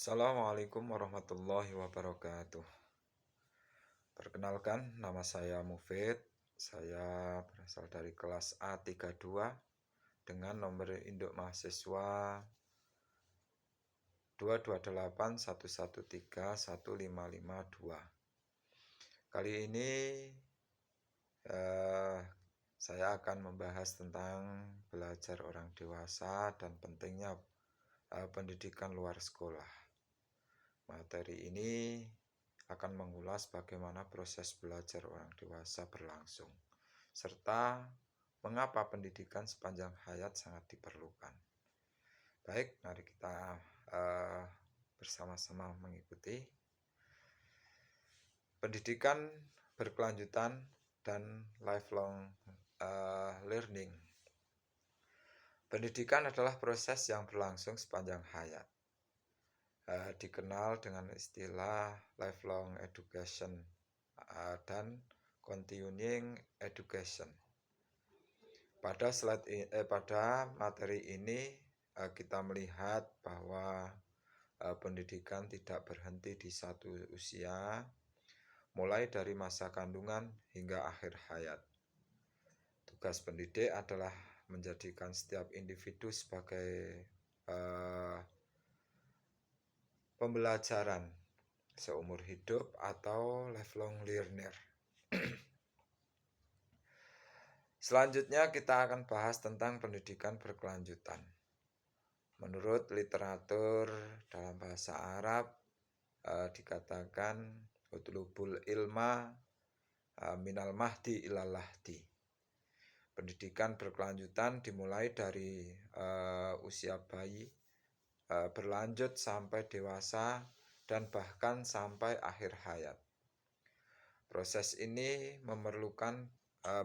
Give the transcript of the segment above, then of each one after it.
Assalamualaikum warahmatullahi wabarakatuh. Perkenalkan, nama saya Mufid. Saya berasal dari kelas A32 dengan nomor induk mahasiswa 22811315552. Kali ini saya akan membahas tentang belajar orang dewasa dan pentingnya pendidikan luar sekolah. Materi ini akan mengulas bagaimana proses belajar orang dewasa berlangsung, serta mengapa pendidikan sepanjang hayat sangat diperlukan. Baik, mari kita bersama-sama mengikuti. Pendidikan berkelanjutan dan lifelong learning. Pendidikan adalah proses yang berlangsung sepanjang hayat. Dikenal dengan istilah lifelong education dan continuing education. Pada materi ini kita melihat bahwa pendidikan tidak berhenti di satu usia, mulai dari masa kandungan hingga akhir hayat. Tugas pendidik adalah menjadikan setiap individu sebagai pembelajaran seumur hidup atau lifelong learner. Selanjutnya kita akan bahas tentang pendidikan berkelanjutan. Menurut literatur dalam bahasa Arab dikatakan utlubul ilma minal mahdi ilal lahdi. Pendidikan berkelanjutan dimulai dari usia bayi, berlanjut sampai dewasa, dan bahkan sampai akhir hayat. Proses ini memerlukan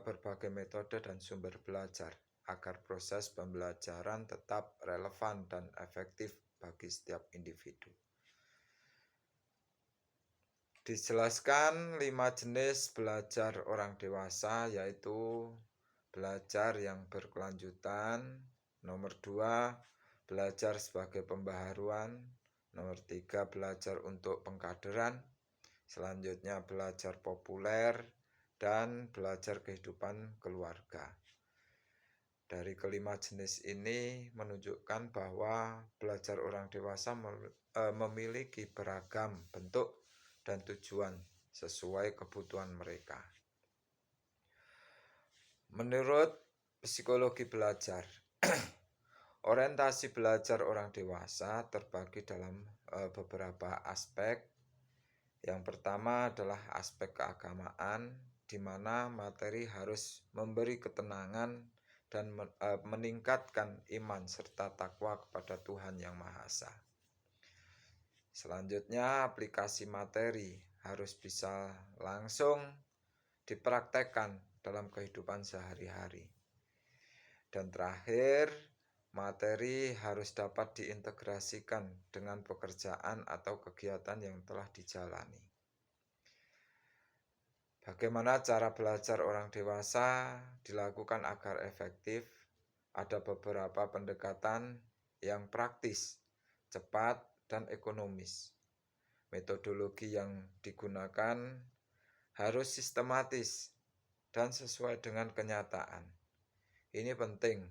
berbagai metode dan sumber belajar agar proses pembelajaran tetap relevan dan efektif bagi setiap individu. Dijelaskan 5 jenis belajar orang dewasa, yaitu belajar yang berkelanjutan, nomor 2 belajar sebagai pembaharuan, nomor 3 belajar untuk pengkaderan, selanjutnya belajar populer, dan belajar kehidupan keluarga. Dari kelima jenis ini menunjukkan bahwa belajar orang dewasa memiliki beragam bentuk dan tujuan sesuai kebutuhan mereka. Menurut psikologi belajar, orientasi belajar orang dewasa terbagi dalam beberapa aspek. Yang pertama adalah aspek keagamaan, di mana materi harus memberi ketenangan dan meningkatkan iman serta takwa kepada Tuhan Yang Maha Esa. Selanjutnya, aplikasi materi harus bisa langsung dipraktekkan dalam kehidupan sehari-hari. Dan terakhir, materi harus dapat diintegrasikan dengan pekerjaan atau kegiatan yang telah dijalani. Bagaimana cara belajar orang dewasa dilakukan agar efektif? Ada beberapa pendekatan yang praktis, cepat, dan ekonomis. Metodologi yang digunakan harus sistematis dan sesuai dengan kenyataan. Ini penting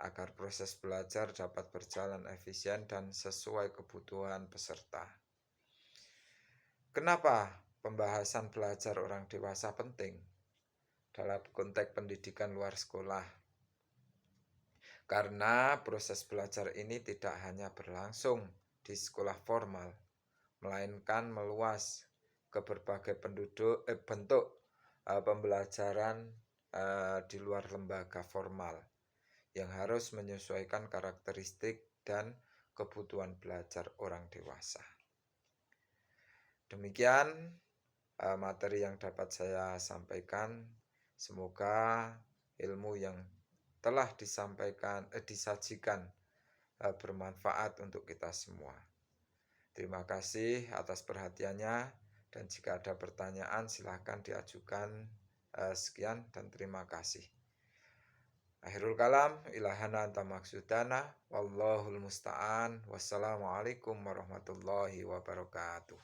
agar proses belajar dapat berjalan efisien dan sesuai kebutuhan peserta. Kenapa pembahasan belajar orang dewasa penting dalam konteks pendidikan luar sekolah? Karena proses belajar ini tidak hanya berlangsung di sekolah formal, melainkan meluas ke berbagai bentuk pembelajaran di luar lembaga formal yang harus menyesuaikan karakteristik dan kebutuhan belajar orang dewasa. Demikian materi yang dapat saya sampaikan. Semoga ilmu yang telah disajikan bermanfaat untuk kita semua. Terima kasih atas perhatiannya, dan jika ada pertanyaan silakan diajukan. Sekian dan terima kasih. Akhirul kalam, ilahana anta maksudana, wallahul musta'an. Wassalamualaikum warahmatullahi wabarakatuh.